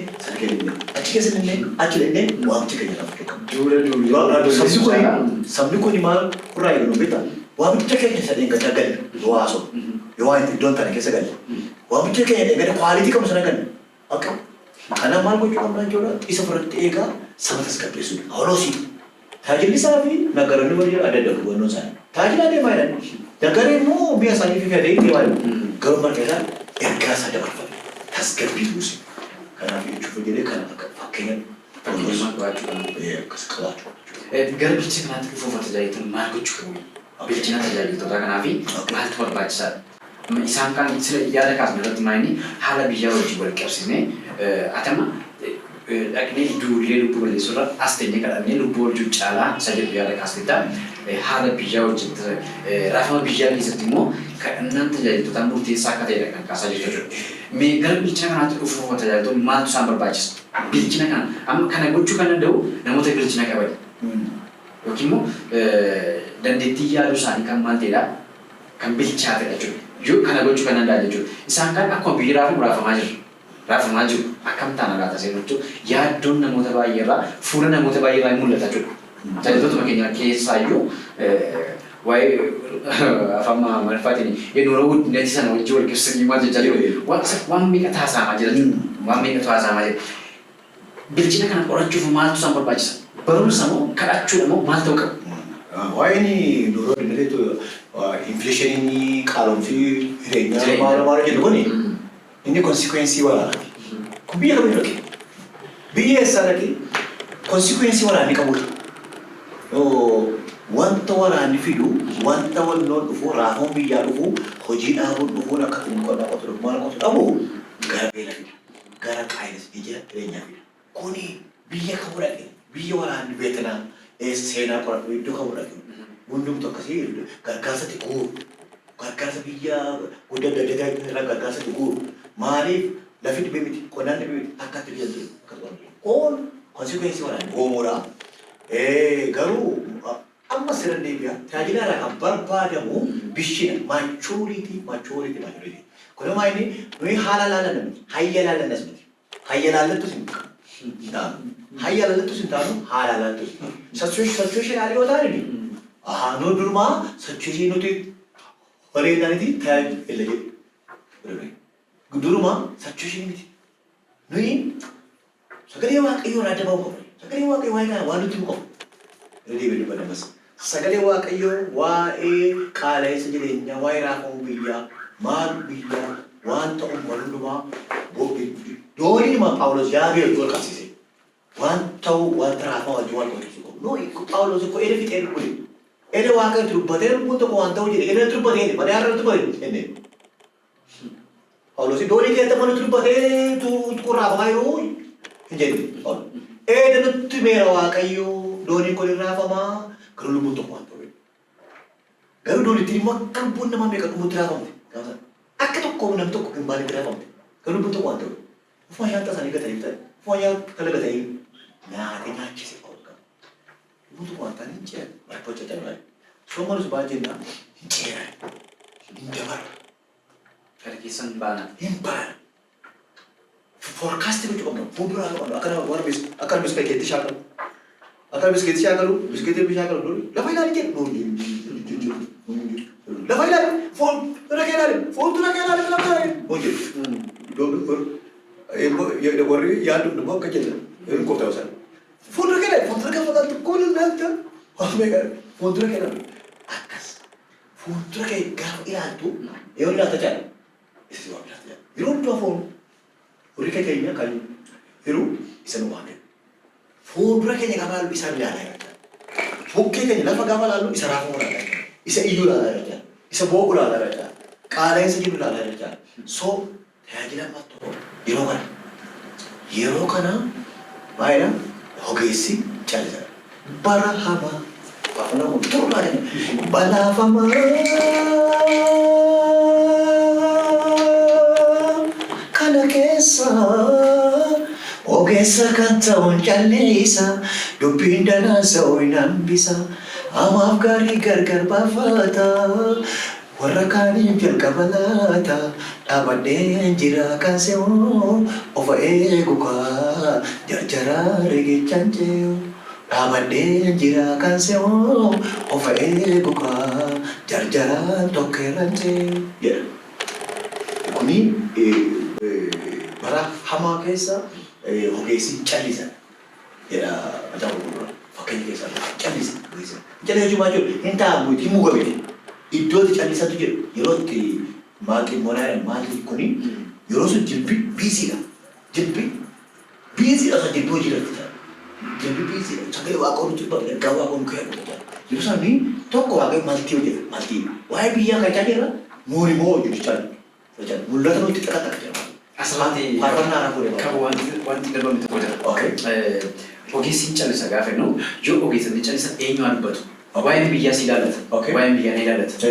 achi keessa illee achi illee waamti keenya lafa tokko. Sabni kun maal irraa eegnu beektaa? Waamicha keenya isa eeggachaa galle yoo haasoo yoo waan iddoon tana keessa galle waamicha keenya eeggate kwaalitii qabu sana galle akka kana maal gochuu qabna jechuudha isa biratti eegaa saba tasgabbeessuu hawloosii tajaajilli isaa fi nagaranni waliin adda adda hubannoo isaanii tajaajila adeemaa jedhan nagaree immoo mi'a isaanii fi fedhee deemaa garuu marga isaa ergaa isaa dabarfame tasgabbii buuse kanaaf jechuuf jedhee kana akka fakkeenya akkas qabaachuu. Garbichi kanaatti dhufuuf tajaajilan maal gochuu qabu? Bilchina tajaajiltoota kanaaf maaltu barbaachisaadha? Isaan kan yaada kaasne irratti maayini haala biyyaa wajjin wal qabsiisnee atama dhaqnee duulee lubbuu balleessuu irra as teenyee kadhannee lubbuu wajjin caalaa isa jedhu yaada kaasnedha. Haala biyyaa wajjin raafama biyyaa keessatti immoo kadhannaan tajaajiltoota murteessaa akka ta'edha kan kaasaa jirtu jechuudha. Mee gara bilchina kanaatti dhufuuf tajaajiltoonni maaltu isaan barbaachisa? Bilchina kana amma kana gochuu kan danda'u namoota bilchina qaban. Yookiin immoo dandeettii yaaduu isaanii kan maal ta'edha kan bilchaatedha jechuudha. Yoo kana gochuu kan danda'an jechuudha. Isaan kan akkuma biyyi raafamaa jiru akkam taana laata seenuu jechuudha. Yaaddoon namoota baay'eerraa fuula namoota baay'eerraa ni mul'ata jechuudha. Tajaajiltoota keenya keessaayyuu waa'ee afaan Amaariffaatiin nuura guddinatti sana wajjin wal qabsiisanii maal jechaa jiru. Waan meeqa taasifamaa jira jechuudha. Waan meeqa taasifamaa jira. Bilchina kana qorachuuf maaltu isaan barbaachisa? Barumsa moo kadhachuudha moo maal ta'uu qabu? Waa'een nuura guddinatti infleeshinii qaaloomfii jireenyaa maal jedhu kuni inni konsikwensii waraanaati. Kun biyya kamii dhaqee? Biyya eessaa dhaqee? Konsikwensii waraanii qabudha. Wanta waraanni fidu, wanta walloon dhufu, raafoon biyyaa dhufu, hojii dhaabuun dhufuun akka qonnaa qotu dhufu maal qotu dhabu gara beela fida. Gara qaayinas ija jireenyaa fida. Kuni biyya kamuu dhaqee? Biyya waraanni Veetinaam seenaa qoradhu iddoo kamuu dhaqee? Hundumtu akkasii gargaarsatti guuru. Gargaarsa biyya guddaa daddagaa irraa gargaarsatti guuru. Maaliif lafi dhibee miti qonnaan dhibee miti akkatti biyya jiru. Kun konsikwensii waraanni goomoodha. Garuu amma sirna deebi'a. Tajaajila irraa kan barbaadamu bishina maachuriitii. Kun immoo inni nuyi haala laalanna miti. Hayya laalannas miti. Hayya laallattus hin taanu. Hayya laallattus hin taanu haala laallattus hin taanu. Sochooshii haalii yoo taane nu durumaa sochooshii nuti bareedaniiti tajaajila jedhu. Durumaa sochooshii miti. Nuyi sagalee waaqayyoon adda bahu qabna. Sagalee waaqayyoo waan nuti qabu. Deebiin badamas. Sagalee waaqayyoo waa'ee qaala'insa jireenyaa, waa'ee raafamuu biyyaa, maal biyyaa, waan ta'u hundumaa doonii Phaawulos yaabee wal qabsiise. Waan ta'u wanta raafama wajjin wal qabsiisu qabu. Phaawulos ko ede fixee dhukkule. Ede waaqayyo dubbatee kun tokko waan ta'u jedhe ede dubbatee malee har'a dubbatee jenne. Phaawulos doonii keessatti mana dubbatee tu raafamaa yoo hin jenne. Ede nutti meera waaqayyoo doonii kun raafamaa garuu lubbuun tokko waan ta'u. Garuu dooniitti immoo akka lubbuun namaa meeqa dhumutti raafamte. Akka tokko namni tokko hin baane raafamte. Garuu lubbuun tokko waan ta'u. Ufuma nyaata isaanii gatanii ta'e. Ufuma nyaata kala gatanii nyaata nyaachise qabu qaba. Lubbuun tokko waan ta'an hin ceeran. Rakkoo hojjetan malee. Shoomalus baay'ee jennaan hin ceeran. Hin dabarra. Kana keessan baana. Hin baana. Forecast gochuu qabna. Fuulduraa qabna. Akka biskileetti shaakalu. Akka biskileetti shaakalu. Biskileetti shaakalu. Lafa ilaalii jedhu. Lafa ilaalii. Fuuldura kee ilaalii. Fuuldura kee ilaalii. Lafa ilaalii. Hojjetu. Warri yaadu immoo akka jedhan. Kooftaa wasan. Fuuldura kee ilaalii. Fuuldura kee fakkaatu kun ilaalta. Fuuldura kee ilaalii. Akkas. Fuuldura kee gaafa ilaaltu yoo ilaalta jaala. Isa waan ilaalta jaala. Yeroo hundumaa foonu. Horii keenya kan yeroo isa nu waamne. Fuuldura keenya gaafa ilaallu isaan ilaalaa jira. Bukkee keenya lafa gaafa ilaallu isa raafamuu ilaalaa jira. Isa iyyuu ilaalaa jira. Isa boo'u ilaalaa jira. Qaala'insa jiru ilaalaa jira. So tajaajila ammaa tokko yeroo kana baay'inaan ogeessi callisa. Bara hamaa baafna turraa jenna. Balaafamaa kana keessa ogeessa kan ta'uun callisa dubbiin danaa sa'uu hin hambisa Amaaf gaarii gargar baafata warra kaaniif jalqaba laata dhaabadheen jira kan se'oo of eegu kaa jarjaraa riqichaan ce'u dhaabadheen jira kan se'oo of eegu kaa jarjaraa tokkeerran ce'u jedha. Kuni bara hamaa keessa ogeessi callisan jedha ajaa'iba gurgura fakkeenya keessaa callisan callisee jechuun hin taa'amu itti himuu qabete iddootti callisatu jedhu yeroo itti maatiin monaa maatiin kuni yeroo sun jilbi biisiidha isa jilbi hojii irratti jilbi biisiidha sagalee waaqoon jilba ergaa waaqoon ka'e yeroo isaanii tokko waaqayyo maltii hojjeta maltii waa'ee biyyaa kan caalirra moori moo hojjetu caali mul'ata nuti xaqaxaqa jedhama. Asirratti qabu wanti darbame tokko jira. Ogeessiin callisa gaafa jennu yoo ogeessonni callisa eenyumaan dubbatu waa'een biyyaa si ilaallata waa'een biyyaa ni ilaallata.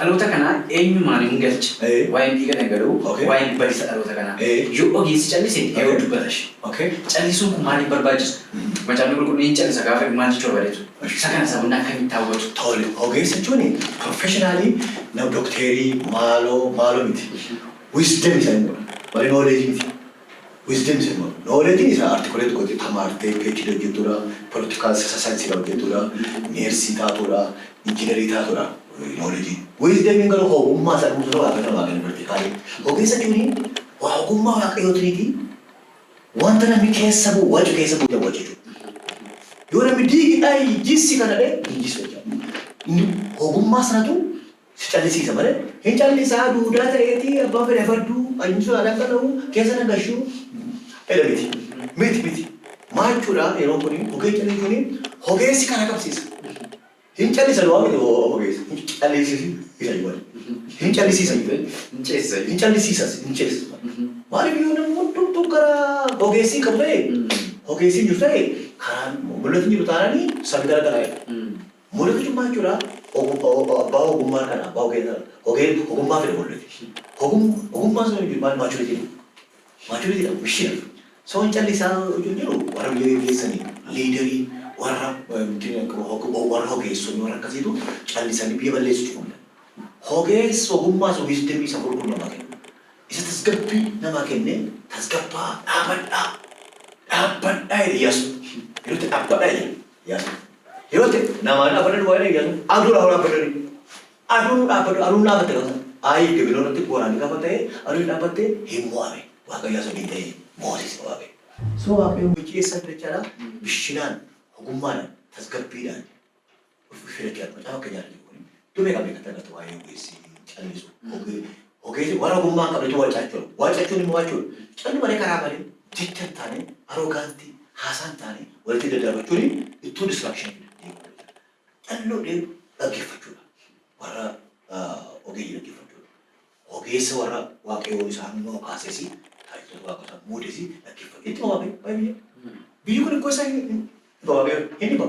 Dhaloota kanaa eenyumaan hin galche waa'een dhiiga nagaruu waa'een balisa dhaloota kanaa yoo ogeessi callise yoo dubbatash. Callisuun kun maaliif barbaachisa? Macaafni qulqulluun callisa gaafa maal jechuu barbaadu? Isa kana sababni akkamitti taawwatu? Tole ogeessa jechuun professionally nama dokteerii maaloo miti. Wisdom isa hin godha. Malee knowledge miti. Wisdom isa hin godha. Knowledge isa artikuleet godhe tamaartee PhD hojjetudha, political science hojjetudha, neersii taatudha, injiinarii taatudha. Knowledge. Wisdom hin godhu ogummaa isaa dhuunfaa waaqaa nama waaqaa vertikaalii. Ogeessa jechuun waa ogummaa waaqayyootiiti wanta namni keessa bu'u wajju keessa bu'u ta'uu jechuudha. Yoo namni diigidhaa jissi kana dhee hin jissu jechuudha. Ogummaa sanatu si callisiisa malee hin callisaa duudaa ta'eetii abbaa fedhe farduu ayyuusu haadhaan qala'uu keessa nagashuu edha miti maachuudha yeroo kuni ogee callisuuni ogeessi kana qabsiisa. Hin callisa du'aa miti ogeessi hin callisiisi isa jibbal hin callisiisa hin callisiisas hin ceesisa. Maaliif yoo namni hundumtuu gara ogeessii qabu ta'e ogeessiin jiru ta'e karaan mul'atu jiru taananii sabi gara garaadha. Mul'atu jechuun jechuudha abbaa ogummaa kana abbaa ogummaa fedhe mul'ate. Ogummaa sun maal maachuriitiidha mishiidha. So hin callisaa jiru warra biyya geessanii liidarii warra ogeessonni warra akkasiitu callisanii biyya balleessu jechuudha. Ogeessi ogummaa sun wisdom isa qulqulluu namaa kenna. Isa tasgabbii namaa kennee tasgabbaa dhaabbadhaa jedhe yaasu. Yeroo ta'e dhaabbadhaa jedhe yaasu. Yeroo ta'e namaa dhaabbadhaa duwwaa jedhe yaasu. Aduun dhaabbatte qaba. Ayi gabiloonatti boraanii qaba ta'e aduun dhaabbatte hin mo'ame. Waaqa yaasu hin ta'e moosise waaqe. So waaqayyo mijeessa jechaadha bishinaan ogummaadhaan tasgabbiidhaan filachuudhaan macaafa akka jaalatu kun dume qabee kan taphatu waa'ee ogeessi callisu. Ogeessi warra ogummaa qabatu waacachuun immoo waachuudha. Calli malee karaa malee jecha hin taane aroogaantii haasaan taane walitti daddarbachuun ittuu distraction calloo dhaggeeffachuudha. Warra ogeeyyii dhaggeeffachuudha. Ogeessa warra waaqayyoo isaan immoo kaasesi tajaajila waaqota muudesi dhaggeeffatu. Itti mawaaqee baay'ee biyyi kun gosa hin dhiba.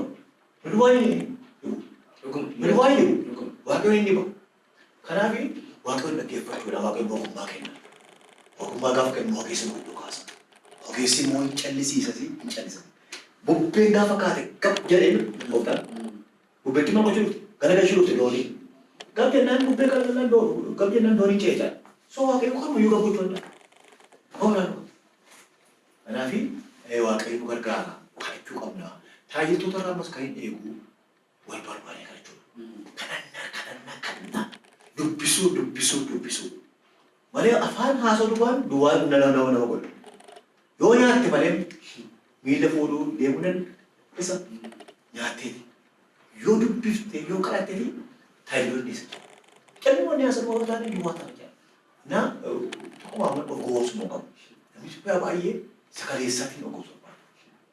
Waaqayyoon hin dhiba. Kanaaf waaqayyoon dhaggeeffachuudha. Waaqayyoon ogummaa kenna. Ogummaa gaafa kennu ogeessi guddoo kaasa. Ogeessi immoo hin callisiisasi hin callisasi. Bubbeen gaafa kaate gab jedhee qoftaan bubbeetti maal gochuu dhufte garagalchuu dhufte doonii. Gab jennaan bubbee gab jennaan doonii ceetaa. So waaqayyo kamiyyuu gab gochuu danda'a. Oolaan kanaaf waaqayyo gargaara kadhachuu qabna. Tajaajiltoota irraa ammas kan hin eegu wal barbaade kadhachuudha. Kadhannaa dubbisuu. Malee afaan haasa'u duwwaa nama godhu. Yoo nyaatte malee miila fuudhuu deemuudhaan isa nyaatteeti. Yoo dubbifte yoo kadhatteeti tajaajiloonni isa jira. Callumoonni haasa'u waan ta'aniif duwwaa ta'a jira. Na tokkuma amma dhoggoosuu qabu. Namni suphaa baay'ee sagaleessaatiin dhoggoosuu qabu.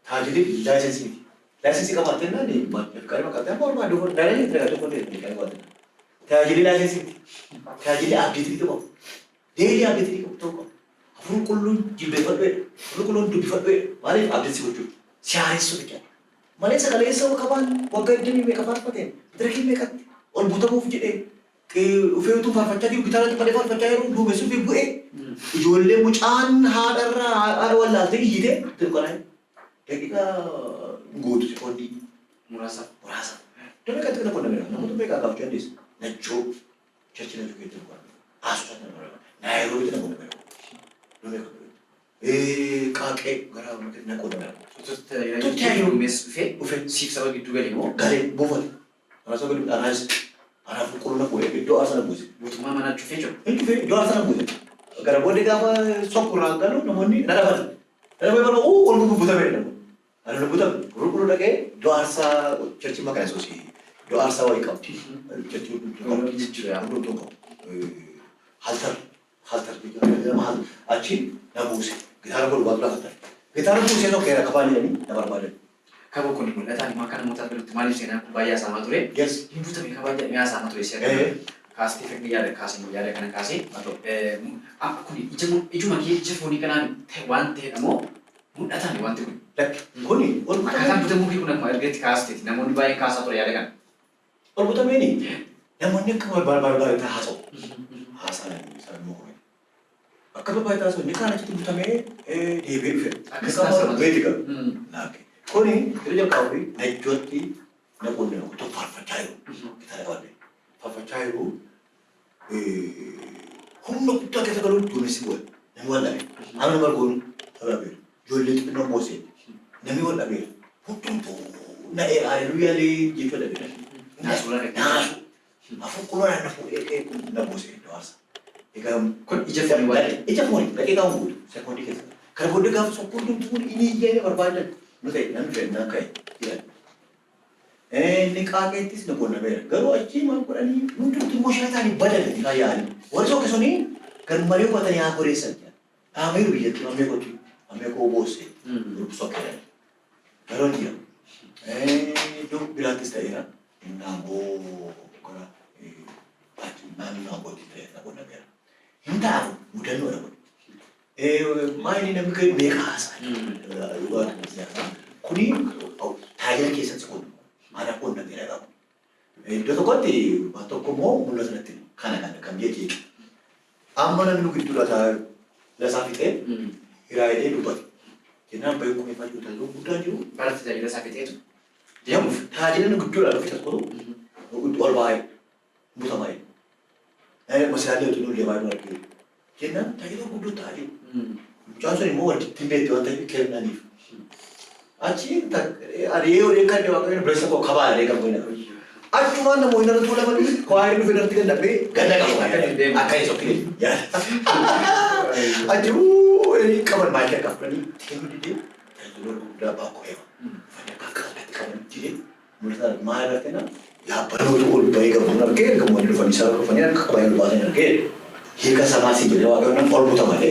Tajaajilli laayisensii miti. Laayisensii qabaattee naannoo qarima qabdee amma ormaa dhufu daree itti dhagaa tokko ta'e kan qabaatte. Tajaajilli laayisensii miti. Tajaajilli abdiitii qabu. Deelii abdiitii qabu. Afur qulluun jilbeeffadhuudha. Afur qulluun dubbifadhuudha. Maaliif abdiitii gochuudha? Siyaaressu biqilaa. Malee sagaleessa qabaan waggaa 20 meeqa faarfateen dirqii meeqatti ol butamuuf jedhee dhufee utuu faarfachaa jiru gitaarratti malee faarfachaa jiru duumessuuf bu'ee ijoollee mucaan haadha wallaaltee iyyitee dirqanaa daqiiqaa guutu sekoondii muraasa. Dove kan kita kona mera, namun tu mereka agak jadis. Najjo, church najjo kita bukan. Asuhan nama. Nairobi kita kona mera. Dove kan. Kakek gara mereka nak kona mera. Tuh tiada mes ufe sif sama gitu gani mo. Gale bofat. Rasa gani anas. Anak pukul nak boleh doa sana buzi. Butuh mama nak cuci jo. Itu doa sana buzi. Gara boleh apa sok kurang kalau namun ni nada apa. Nada apa oh kalau buku buta mera. Ano buta guru lagi doa sa church makan sosi. Doa sa wai kau. Church guru tu kau. Halter gitu. Mahal. Aci nabusi. Gitar boleh buat lah. Gitar busi no kera kapal ni nabar balik. Kabo kuni mulai tadi makan mutat bertemani sini aku bayar sama tuh Yes. Ibu tapi kabar dia sama tuh sih. Kasih efek dia ada kasih karena kasih atau aku ni ijo maki ijo foni kanan wante namo mudah tadi wante kuni. Lek kuni or Akan betul mungkin kuna mau erget kasih namun bayar kasih tuh ya kan. Or buta meni. Namun ni kau bar itu haso. Hasan mau. Kalau bayar haso ni kan itu buta meni dia beri. Kalau beri kan. Nak. Kuni kerja kau ni najjoti nak kuni tu farfacayu kita lewat ni farfacayu nak kita kalau tu mesti buat nami wala ni aman bergun apa jualan tu nak bosi nami wala ni putung tu na aleluya li gitu dah Nasu lah nasu apa keluar nak bosi doasa ikam kon ijo foni wala foni lagi kau saya foni kita kalau dia kau sokong tu ini dia ni berbanyak Nukai, nakai, ya. Ni kakek itu sudah pernah ber. Kalau aci mahu kurani, mungkin tu mesti tadi badal ni kaya ni. Walau kesoni, kan Mario kata ni aku rasa je. Ame rugi tu, ame ko bos ni. Sokera. Kalau dia, dok bilatis dah ya. Nabo, kora, pagi nami nabo kita nak pernah ber. Hendak, mudah ni orang. Main ni nak bikin bekas. Luar biasa. Kuni, thailand kisah sekut. Mana pun nak kira kamu. Itu tu kau ti, atau kau mau mula sana ti. Kana kami je. Amman anu gitu lah sah. Dah sakit Hirai dia lupa. Kena bayu kau memang juta lu bukan ju. Barat tidak ada sakit itu. Dia thailand anu gitu lah kita sekut. Untuk all baik. Bukan baik. Masih ada tu dia baik lagi. Kena thailand tu bukan thailand. Jangan ni mau timbe tu antara kena ni. Aci tak ada yang kan dia waktu ni berasa kau khabar ada kamu ni. Aci mana mau ina tu lah balik. Kau hari ni benar tidak dapat. Ganda kamu akan esok ni. Ya. Aci ini kawan macam apa ni? Tengok dia. Dulu dah bawa kau. Fanya kakak kamu jadi. Mula mana kena? Ya baru tu baik kamu nak ke? Kamu ni fanya sahaja fanya kakak yang luar ni ke? Hingga sama si jadi waktu orang orang buta mana?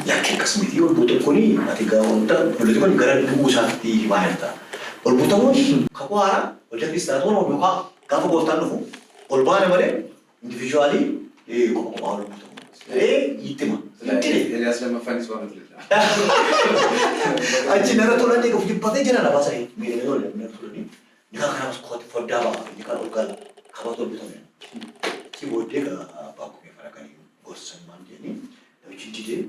Yakin kasmiti orang buta kuni nanti kau orang boleh tu kan negara itu sakti mana ta? Orang buta pun kau ara, orang Kristen tu orang buka kau bosan tu, orang mana individually kau orang buta. Itu mah. Ele asal macam fans banget tu. Aci nara tu nanti kau jumpa je nara bahasa ini. Mungkin orang tu ni. Jika kau harus kau fodda bah, jika orang kau tu buta ni. Si bodoh ke apa aku ni faham kan? Gosan mandi ni, tapi cinti dia,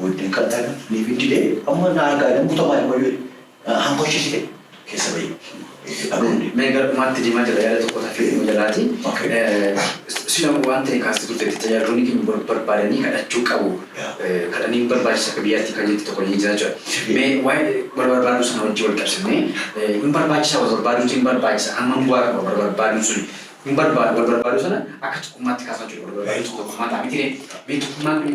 bodoh kata ni binti dia, amma nak ada buta macam mana? Hampa cinti dia, kisah baik. Mereka mati di mana lah tu kota film menjalati. Sudah wanti kasih tu tadi saya runi kini berpada ni kada cukup. Kada ni berbaca kebiasaan kaji tu kalau ini saja. Me why berbaru sana jual kapsul ni. Berbaca berbaru sih berbaca. Amam buat berbaru sih. Berbaru sana, aku cukup mati kasar juga berbaru cukup mati. Tapi ni, begitu mati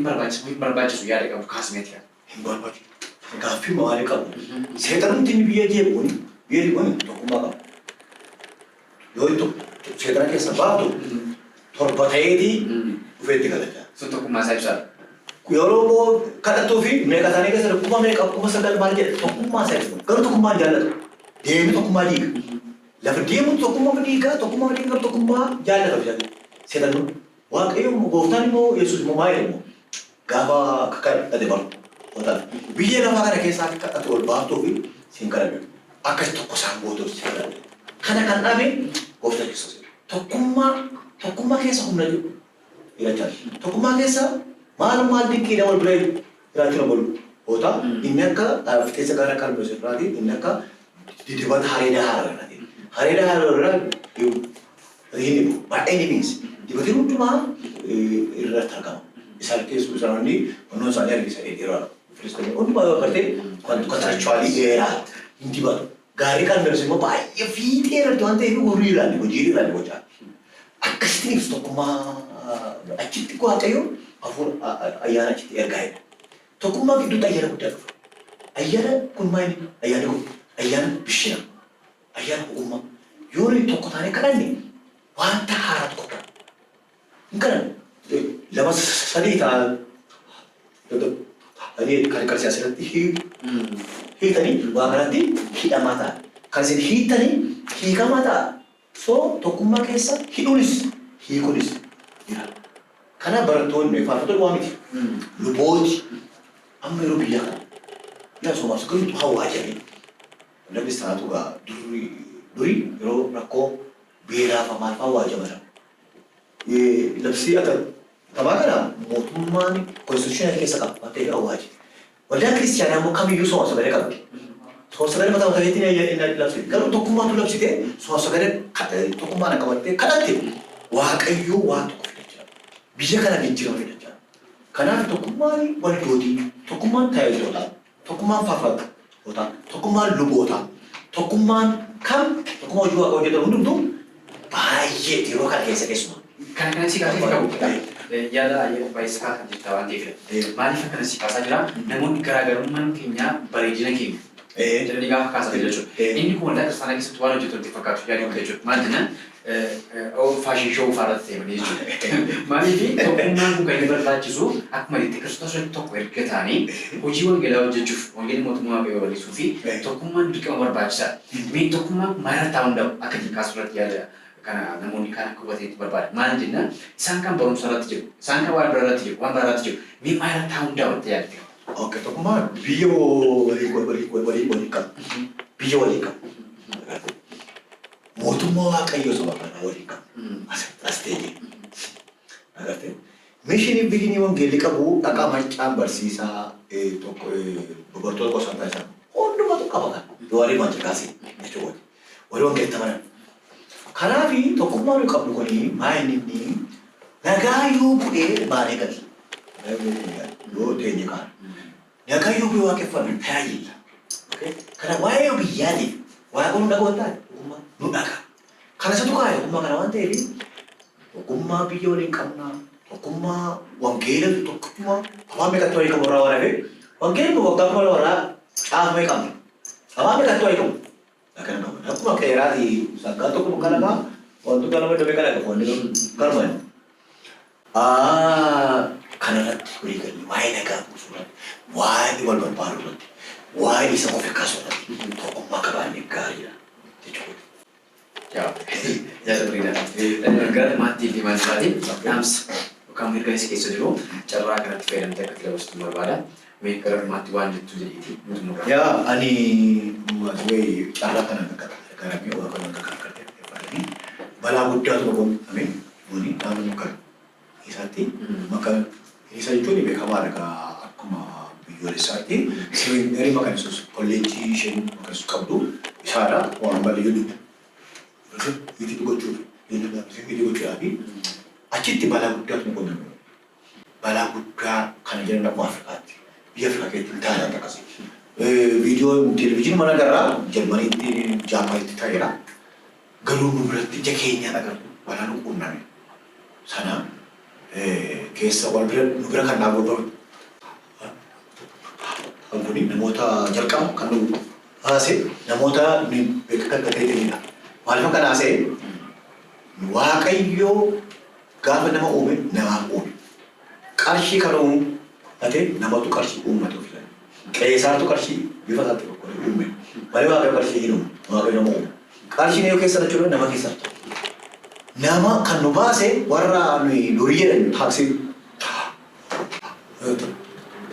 berbaca suya ada kamu kasih metia. Berbaca, kafi mawar kamu. Setan ini biar dia pun, dokumen kamu. Yo itu setan ke sebab tu, terbatai di, ufeti kada. So dokumen saya besar. Kuyoro ko kada tu fi, mereka tanya ke sebab kuma segala macam dokumen saya. Kalau dokumen jalan, dia itu dokumen lagi. Lepas dia pun tokuma jalan tak bisa. Saya tahu, wah kayu mau goftan mau Yesus mau main mau. Gapa kakak ada baru. Kota. Biar nama kada kisah kata tu baru tu singkaran. Akas toko sambo tu singkaran. Karena kami goftan Yesus. Tokuma kisah humna tu. Ira cari. Tokuma kisah malam di kira berbeda. Ira cari baru. Kota. Inna ka kisah kada kalau berseparati. Inna ka dibata hareeda haaraa hareeda haaraa ini baay'ee ni miisi dibati hundumaa irratti argama isaan keessu isaanii wannoon isaanii argisa dheeraa firistoonni hundumaa yoo agartee kontiraachuwaalii dheeraa hin dibatu gaarii kan darsu immoo baay'ee fiixee irratti waan ta'eef horii irraan hojii irraan gochaa akkasitti ibsu tokkummaa achitti waaqayyo hafuura ayyaana achitti ergaa jedha tokkummaa gidduutti ayyaana guddaa dhufa ayyaana kun maali ayyaana kun ayyaana bishina ayyaana ogummaa yoo tokko taanee kadhanne wanta haaraa tokko ta'a hin kadhanne lama sadii ta'a ani kan asirratti hiitanii waa kanatti hidhamaa ta'a kan isin hiitanii hiikamaa ta'a so tokkummaa keessa hidhuunis hiikuunis jira kana barattoonni faarfattoonni waa miti lubooti amma yeroo biyya kana yaa somaas galitu hawaa jedhanii namni isaatu gaa durii yeroo rakkoo beelaafa maalfaa waa jabala labsii akka taphaa kana mootummaan konstituushinii keessa qaba waan ta'eef hawaa jedhe waldaan kiristiyaanaa immoo kamiyyuu somaas sagalee qabdi somaas sagalee mataa mataatti inni labsite garuu tokkummaatu labsite somaas sagalee tokkummaan akka qabattee kadhatte waaqayyoo waa tokko fidachaa biyya kana jijjiirama fidachaa kanaaf tokkummaan waldootii tokkummaan tajaajilootaa tokkummaan faarfattootaa tokkummaan lubootaa tokkummaan kam tokkummaa hojii waaqa hojjetan hundumtuu baay'ee yeroo kana keessa keessumaa. Kan si kaasee qabu yaada baay'isa kan jirta waan ta'eef maaliif akkana si kaasaa jira namoonni garaagarummaan keenya bareedina keenya jedhanii gaafa kaasaa jechuudha. Inni kun waldaa kiristaanaa keessatti waan hojjetutti fakkaatu yaaduu jechuudha. Maal jennaan faashin shoo faarratti ta'e jechuudha. Maaliif tokkummaan kun kan inni barbaachisu akkuma itti kiristoos tokko erga ta'anii hojii wangeelaa hojjechuuf wangeelli mootummaa waaqayyoo bal'isuu fi tokkummaan dirqama barbaachisaadha. Mee tokkummaan maal ta'uu danda'u akka kaasuu irratti yaada kana namoonni kan akka hubateetti barbaada. Maal jennaan isaan kan barumsa irratti jiru isaan kan waan biraa irratti jiru waan biraa irratti jiru mee maal ta'uu danda'u itti yaadde. Oke, tokkummaan biyya walii qabu biyya walii qabu mootummaa waaqayyoo saba kana walii qabu as ta'e agartee mishinii biyyi wangeelli qabu dhaqaa maccaan barsiisaa tokko dubartoota qosaan taasisan hundumatu qaba kan walii mancaqaasee jechuudha walii wangeelli tamanan kanaafi tokkummaa nu qabnu kuni maayinni nagaa yoo bu'ee maalee gadi yoo teenye kana Nakayu bi wake fana tayi. Okay? Kana wae biyani. Wae kono ndago ta. Kuma nudaka. Kana satu kaya kuma kana wante ebi. Kuma biyo ni kamna. Kuma wangela tu kuma. Ama me katoi ko bora wala be. Wangela mo wakta ko wala. Ah me kam. Ama me katoi ko. Nakana no. Kuma kaya di sagato ko kana ba. Wantu kana me dobe kana ko ndi. Karma. Kana beri kali. Wae naga musura. Why the world barbaru? Why is some of the castle? Tokkummaa qabaanne gaariidha jechuudha. Yaada bareedaadha. Gara maatii fi maatii dhaamsa yookaan mirga isa keessa jiru carraa kanatti fayyadamtee akka filabastu barbaada. Mee gara maatii waan jettu jedhiiti nuti murraa. Yaa ani maatii carraa kana gara mi'a waa kana akka balaa guddaatu qabu ameen wani dhaamni kan isaatti maka isa jechuun beekamaadha akkuma biyyoolessaatti seminaarii maqaanisuus kolleejjii isheen maqaansu qabdu isaadha waan baay'ee jedhu itti gochuuf itti gochuudhaa fi achitti balaa guddaatu nu qonname balaa guddaa kana jedhan akkuma Afrikaatti biyya Afrikaa keessatti hin taane akkasii viidiyoo televezyiinii mana agarraa Jarmaniitti Jaapaanitti ta'eera garuu nu biratti ija keenyaan agarru balaa nu qunname sana keessa wal bira nu bira kan dhaabbatu Anguni namoota jalqaba kan nu haase namoota ni beekan ta'edha. Maaliif kan haase waaqayyoo gaafa nama uume namaaf uume. Qarshii kan uumu ate namatu qarshii uummate ofiisan. Qeesaartu qarshii bifa isaatti uume. Malee waaqayyoo qarshii hin uumu. Waaqayyoo nama uume. Qarshiin yoo keessa jechuudha nama keessa. Nama kan nu baase warra nuyi durii jedhan taaksii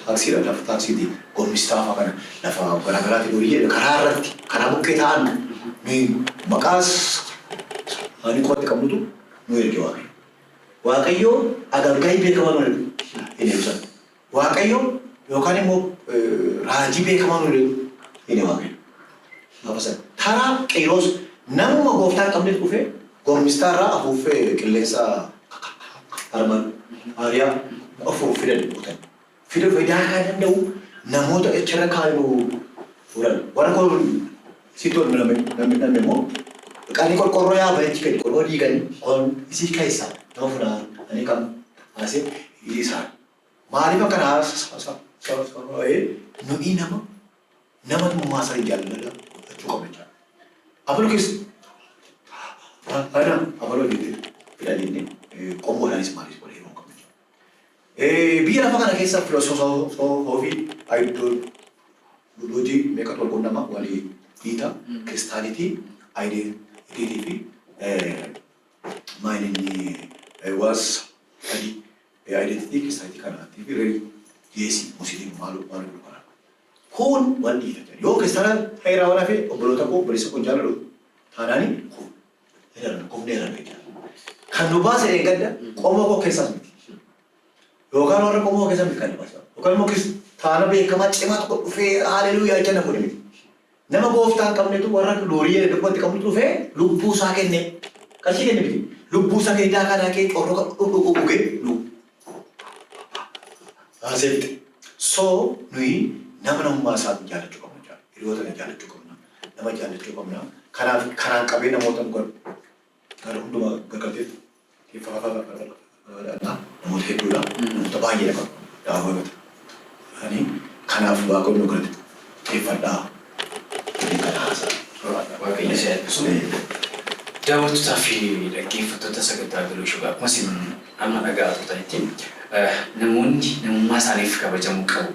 taksiidha lafa taksiiti gomistaafa kana lafa garaagaraatti durii jedhe karaa irratti karaa bukkee ta'an maqaas ani qotti qabnutu nu erge waaqayyoo agalgaa'ii beekamaa nu hin ibsan waaqayyoo yookaan immoo raajii beekamaa nu hin waaqayyo Gaafasa taraa qeeroos namuma gooftaan qabne dhufe goormistaarraa afuuffee qilleensa harman hariyaa ofuu fidan dhutan. Fidan fayyaa kaa danda'u namoota echirra kaayuu furan. Warra kun sitoo namni immoo qaanii qorqorroo yaa bareechi gadi qorqorroo diiganii kun isii keessaa nama funaan ani kam asii isaan. Maaliif akkanaa nuyi nama maasaa jaalladha jechuu qabna jechuudha. Abaluu keessa abaluu fidanii qommoodhaanis maaliif godhee yeroo qabna jechuudha. Biyya lafa kana keessa filosoofii ayidooloojii meeqatu wal quunnama walii hiita kiristaanitii ayideentitii fi maayilinni waas adii ayideentitii kiristaanitii kanaatii fi yeesii musliimii maaluu barbaada. Kun waan dhiita jedhu yoo kiristaana heeraa waan hafe obboloota koo obboleessa koo jaalladhu taanaani kun heeraan qofneeraan beekama. Kan nu baase eeggadda qomoo koo keessaas miti. Yookaan warra qomoo keessaa miti kan nu baase. Yookaan immoo kiristaana beekamaa cimaa tokko dhufee haaleluyyaa jenna kun miti. Nama gooftaan qabnetu warra loorii dubbatti qabnetu dhufee lubbuu isaa kenne qarshii kenne miti. Lubbuu isaa kenne daakaa daakee qorroo dhugee haasefte. So nuyi nama namummaa isaatti jaallachuu qabna jechuudha. Hiriyoota jaallachuu qabna. Nama jaallachuu qabna. Kanaaf karaan qabee namoota gara hundumaa gargaarteef namoota hedduudha. Namoota baay'ee qaba. Daawwata. Kanaaf waaqayyo nu galate xiyyeeffadhaa. Kana haasaa. Waaqayyo si eebbisu. Daawwattoota fi dhaggeeffattoota sagantaa Galuushuu akkuma isin amma dhaga'aa turtanitti namoonni namummaa isaaniif kabajamuu qabu.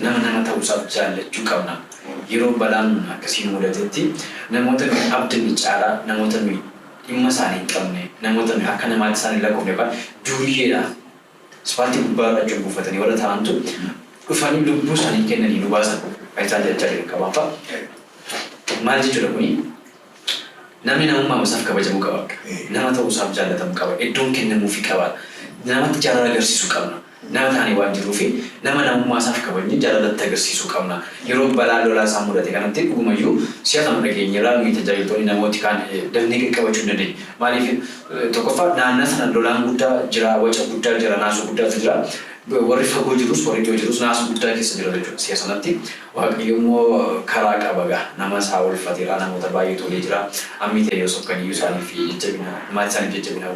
Nama ta'uusaaf jaallachuu qabna. Yeroo balaan akkasiin mudatetti namoota nuyi abdanni caalaa namoota nuyi dhimma isaanii hin qabne namoota nuyi akka namaatti isaanii lakkoofne yookaan duuriyyeedhaan ispaaltii gubbaarra achuun buufatanii warra ta'antu dhufanii lubbuu isaanii kennanii nu baasan faayidaa jajjabina qabaafaa. Maal jechuudha kuni namni namummaa isaaf kabajamuu qaba. Nama ta'uusaaf jaallatamuu qaba. Iddoon kennamuufii qaba. Namatti jaalala agarsiisuu qabna. Nama taanii waan jiruufi nama namummaa isaaf kabajni jaalalatti agarsiisuu qabna. Yeroo balaa lolaa isaa mudate kanatti dhugumayyuu siyaasa dhageenyarraa nuyi tajaajiltoonni namooti kaan dafnee qaqqabachuu hin dandeenye. Maaliif tokkoffaa naannoo sana lolaan guddaa jira, waca guddaa jira, naasuu guddaatu jira. Warri fagoo jirus warri dhiyoo jirus naasuu guddaa keessa jira jechuudha siyaasanatti. Waaqayyo immoo karaa qaba nama isaa oolfateera namoota baay'ee tolee jira. Ammitee yoo sokkaniyyuu isaanii fi jajjabina maatii isaaniif jajjabina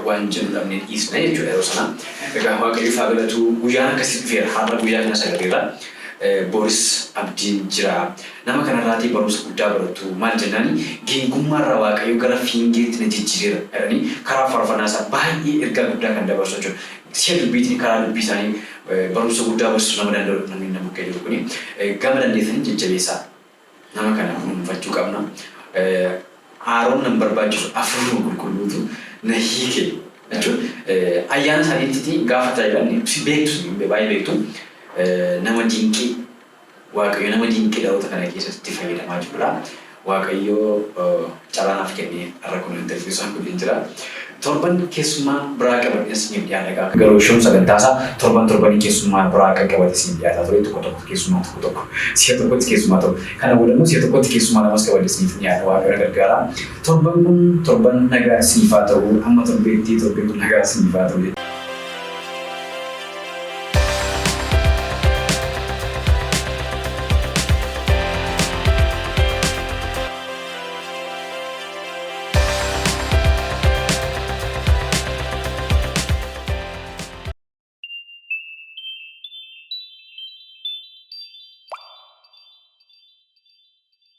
waan jiru dhabnee dhiisna jechuudha yeroo sana. Egaa waaqayyo faa galatu guyyaan akkasii dhufeera har'a guyyaa kana sagaleera. Boris abdiin jira. Nama kanarraatii barumsa guddaa baratu maal jennaani geengummaarraa waaqayyo gara fiingeetti na jijjiireera jedhanii karaa faarfannaa isaa baay'ee ergaa guddaa kan dabarsu jechuudha. Si'a dubbiitiin karaa dubbii isaanii barumsa guddaa barsiisuu nama danda'u namni nama bukkee jiru kuni gama dandeessanii jajjabeessaa nama kana kunuunfachuu qabna. Haaroon nan barbaachisu afuruma qulqulluutu na hiike jechuun ayyaana isaaniitti gaafa tajaajilan beektu baay'ee beektu nama dinqii waaqayyo nama dinqii dhaloota kana keessatti fayyadamaa jirudha. Waaqayyo calaanaaf kennee har'a kun interviisaan kun jira. Torban keessummaa biraa qabadhe isiniif dhiyaata. Galuushuun sagantaasaa torbanii keessummaa biraa qabate isiniif dhiyaata ture tokko keessummaa tokko si'a tokkotti keessummaa tokko kana boodammoo si'a tokkotti keessummaa lamas qabadhe isiniif dhiyaata waaqayyo gargaara. Torban kun torban nagaa isiniif haa ta'u amma torbeetti torban kun nagaa isiniif haa ta'u.